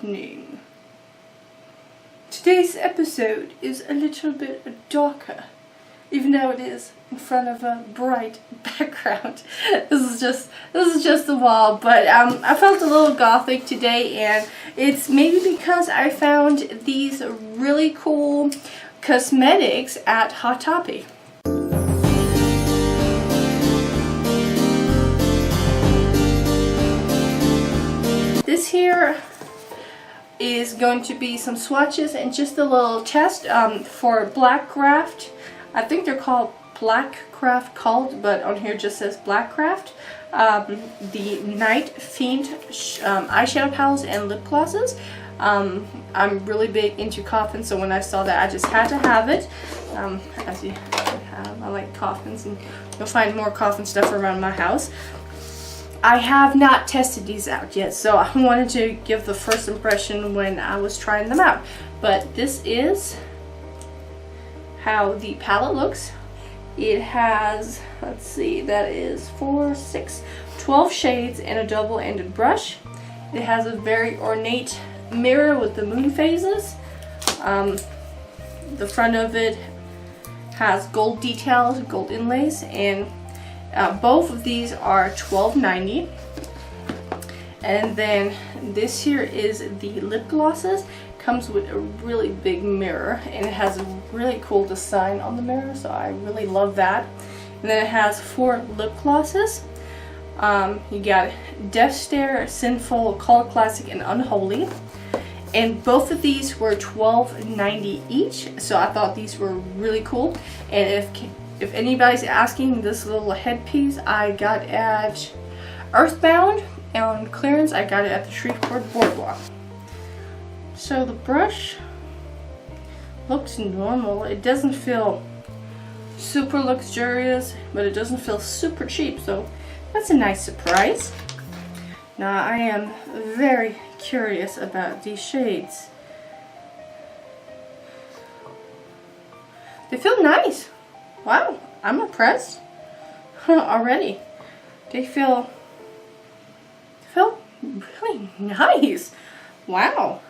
evening. Today's episode is a little bit darker, even though it is in front of a bright background. This is just a wall, but I felt a little gothic today, and it's maybe because I found these really cool cosmetics at Hot Topic. This here is going to be some swatches and just a little test for Blackcraft. I think they're called Blackcraft but on here it just says Blackcraft. The Night Fiend eyeshadow palettes and lip glosses. I'm really big into coffins, so when I saw that I just had to have it. As you have, I like coffins, and you'll find more coffin stuff around my house. I have not tested these out yet, so I wanted to give the first impression when I was trying them out. But this is how the palette looks. It has, let's see, that is 4, 6, 12 shades and a double-ended brush. It has a very ornate mirror with the moon phases. The front of it has gold details, gold inlays, and both of these are $12.90. And then this here is the lip glosses. Comes with a really big mirror, and it has a really cool design on the mirror, so I really love that. And then it has 4 lip glosses. You got Death Stare, Sinful, Color Classic, and Unholy. And both of these were $12.90 each, so I thought these were really cool. And if anybody's asking, this little headpiece I got at Earthbound on clearance. I got it at the Shreveport Boardwalk. So the brush looks normal. It doesn't feel super luxurious, but it doesn't feel super cheap, so that's a nice surprise. Now I am very curious about these shades. They feel nice. Wow, I'm impressed already. They feel really nice. Wow.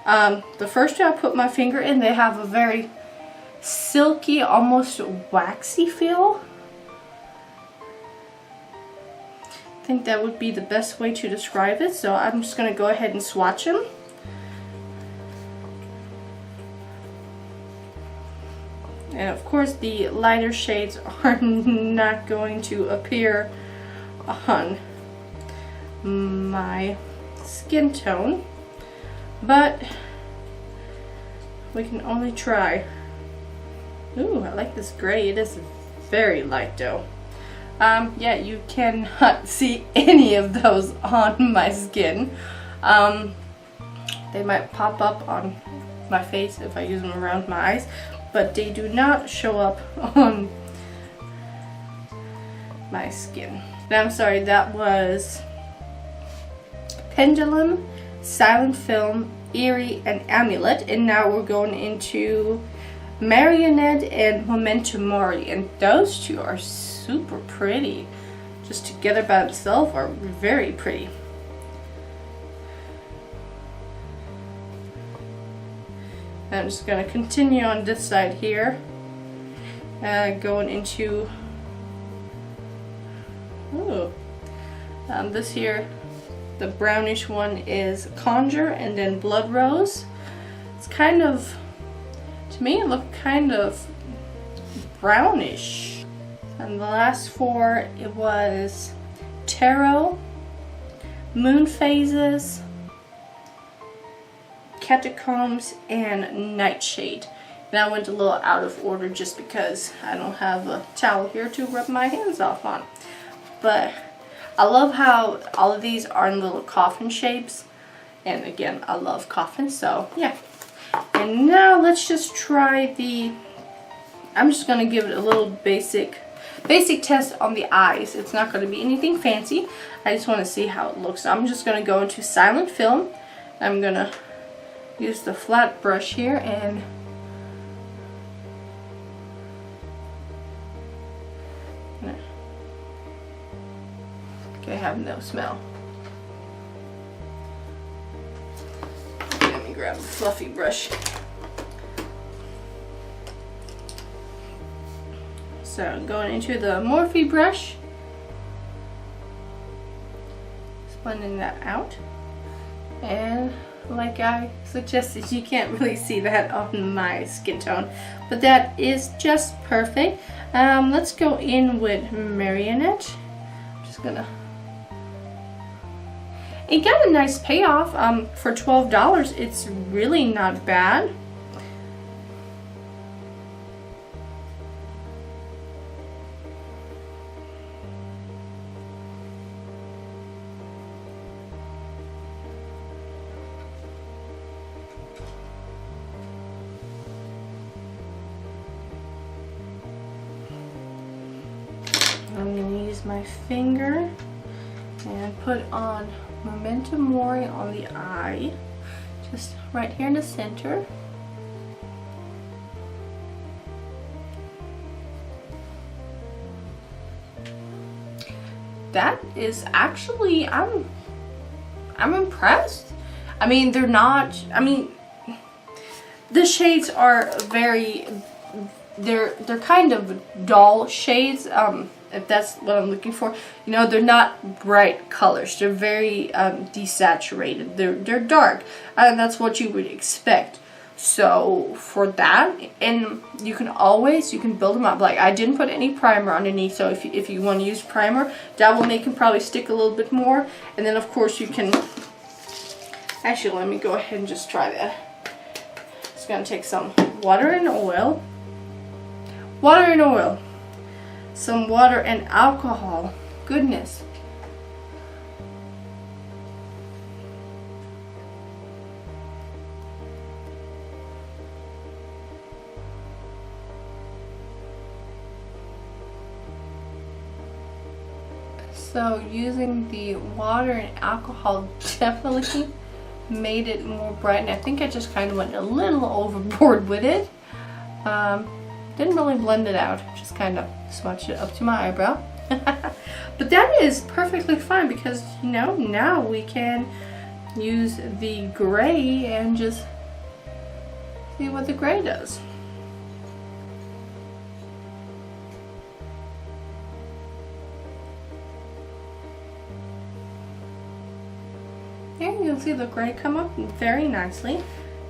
The first two I put my finger in, they have a very silky, almost waxy feel. I think that would be the best way to describe it, so I'm just going to go ahead and swatch them. And of course the lighter shades are not going to appear on my skin tone, but we can only try. Ooh, I like this gray. It is very light though. Yeah, you cannot see any of those on my skin. They might pop up on my face if I use them around my eyes, but they do not show up on my skin. And I'm sorry, that was Pendulum, Silent Film, Eerie, and Amulet. And now we're going into Marionette and Memento Mori, and those two are super pretty. Just together by themselves are very pretty. I'm just going to continue on this side here, going into this here. The brownish one is Conjure, and then Blood Rose. It's kind of, to me, it looked kind of brownish. And the last 4, it was Tarot, Moon Phases, Catacombs, and Nightshade. And I went a little out of order just because I don't have a towel here to rub my hands off on. But I love how all of these are in little coffin shapes. And again, I love coffins, so yeah. And now let's just try the, I'm just going to give it a little basic test on the eyes. It's not going to be anything fancy. I just want to see how it looks. I'm just going to go into Silent Film. I'm going to use the flat brush here and okay, I have no smell. grab the fluffy brush. So going into the Morphe brush, blending that out, and like I suggested, you can't really see that on my skin tone, but that is just perfect. Let's go in with Marionette. I'm just gonna. It got a nice payoff. For $12, it's really not bad. I'm going to use my finger and put on Momentum Mori on the eye, just right here in the center. That is actually, I'm impressed. I mean, they're not, I mean, the shades are very, they're kind of dull shades, if that's what I'm looking for. You know, they're not bright colors. They're very desaturated. They're dark, and that's what you would expect. So for that, and you can build them up. Like, I didn't put any primer underneath, so if you want to use primer, that will make them probably stick a little bit more. And then of course you can, actually let me go ahead and just try that. It's going to take some water and oil. Water and oil. Some water and alcohol. Goodness. So using the water and alcohol definitely made it more bright, and I think I just kind of went a little overboard with it. Didn't really blend it out, just kind of swatched it up to my eyebrow. But that is perfectly fine, because you know, now we can use the gray and just see what the gray does. Here you can see the gray come up very nicely.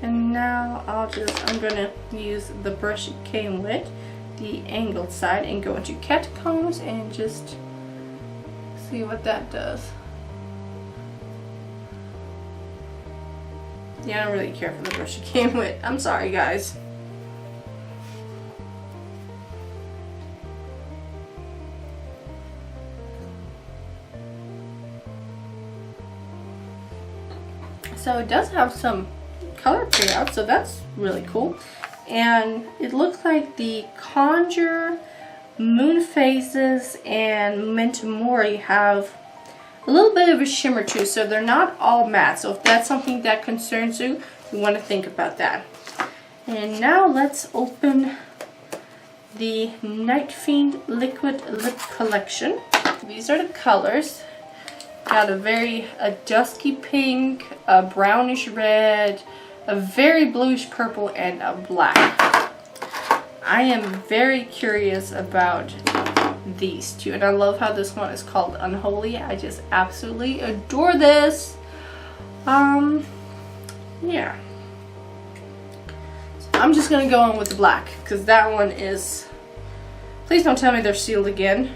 And now I'm gonna use the brush it came with, the angled side, and go into catacombs and just see what that does. Yeah, I don't really care for the brush it came with. I'm sorry, guys. So it does have some color payout, so that's really cool. And it looks like the Conjure, Moon Phases, and Momentum Mori have a little bit of a shimmer too, so they're not all matte. So if that's something that concerns you, you want to think about that. And now let's open the Night Fiend Liquid Lip Collection. These are the colors. Got a dusky pink, a brownish red, a very bluish purple, and a black. I am very curious about these two, and I love how this one is called Unholy. I just absolutely adore this. Yeah. So I'm just gonna go on with the black, because that one is, please don't tell me they're sealed again.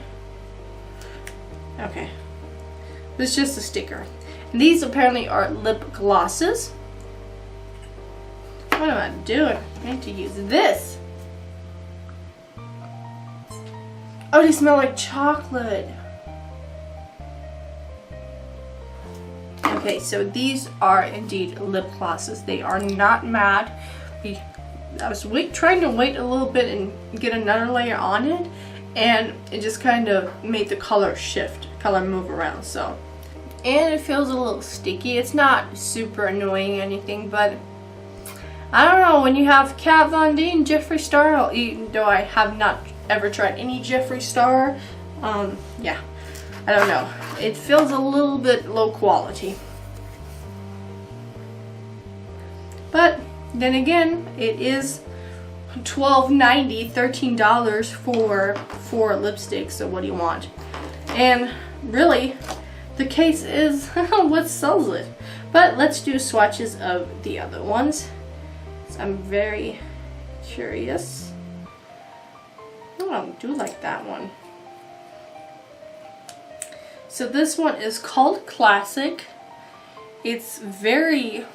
Okay. This is just a sticker. And these apparently are lip glosses. What am I doing? I need to use this. Oh, they smell like chocolate. Okay, so these are indeed lip glosses. They are not matte. I was trying to wait a little bit and get another layer on it, and it just kind of made the color shift, color move around. So, and it feels a little sticky. It's not super annoying or anything, but I don't know, when you have Kat Von D and Jeffree Star, even though I have not ever tried any Jeffree Star, yeah, I don't know. It feels a little bit low quality. But then again, it is $12.90, $13 for 4 lipsticks, so what do you want? And really, the case is what sells it. But let's do swatches of the other ones. I'm very curious. Oh, I do like that one. So this one is called Classic. It's very,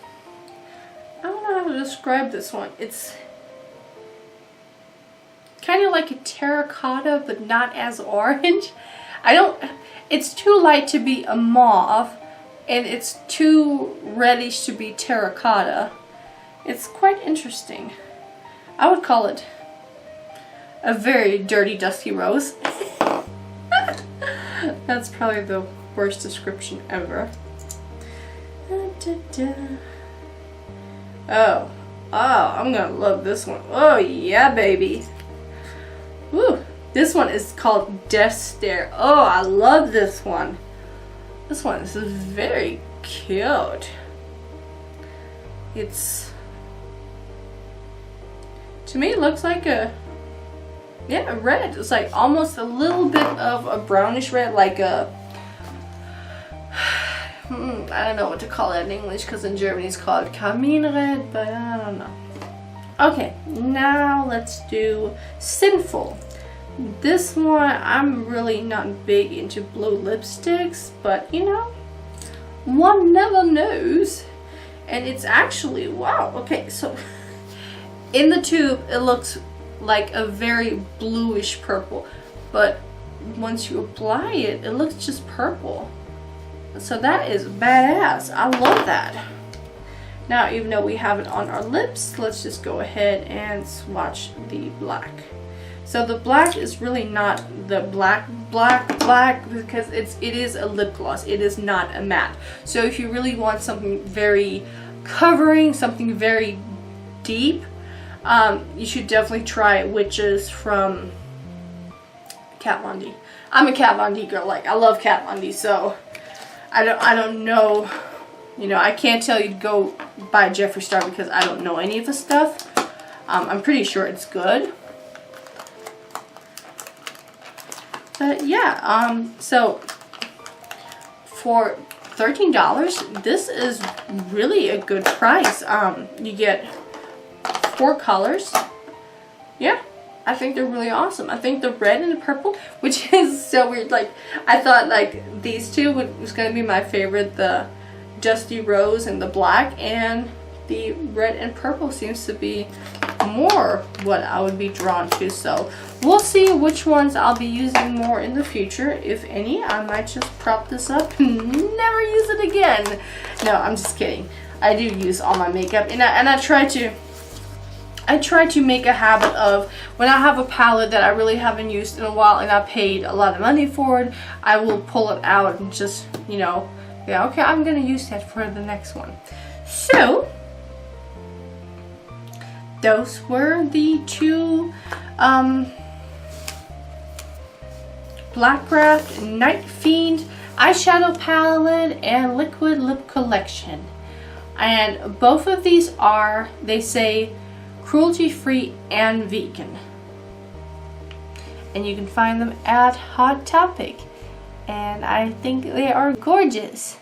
I don't know how to describe this one. It's kind of like a terracotta, but not as orange. It's too light to be a mauve, and it's too reddish to be terracotta. It's quite interesting. I would call it a very dirty, dusty rose. That's probably the worst description ever. Oh, I'm gonna love this one. Oh yeah, baby. Woo. This one is called Death Stare. Oh, I love this one. This one is very cute. To me, it looks like a red. It's like almost a little bit of a brownish red, like a I don't know what to call it in English, because in German it's called Kaminred, but I don't know. Okay, now let's do Sinful. This one, I'm really not big into blue lipsticks, but you know, one never knows. And it's actually, wow, okay, so in the tube it looks like a very bluish purple, but once you apply it, it looks just purple. So that is badass. I love that. Now, even though we have it on our lips, let's just go ahead and swatch the black. So the black is really not the black because it is a lip gloss. It is not a matte. So if you really want something very covering, something very deep, you should definitely try Witches from Kat Von D. I'm a Kat Von D girl. Like, I love Kat Von D, so I don't know, you know, I can't tell you to go buy Jeffree Star because I don't know any of the stuff. I'm pretty sure it's good. But yeah, so for $13, this is really a good price. You get 4 colors. Yeah, I think they're really awesome. I think the red and the purple, which is so weird. Like, I thought like these two was gonna be my favorite, the Dusty Rose and the black, and the red and purple seems to be more what I would be drawn to. So we'll see which ones I'll be using more in the future, if any. I might just prop this up and never use it again. No, I'm just kidding. I do use all my makeup, and I try to make a habit of, when I have a palette that I really haven't used in a while and I paid a lot of money for it, I will pull it out and just, you know, yeah, okay, I'm gonna use that for the next one. So those were the 2 Blackcraft Night Fiend eyeshadow palette and liquid lip collection. And both of these are, they say, cruelty-free and vegan. And you can find them at Hot Topic. And I think they are gorgeous.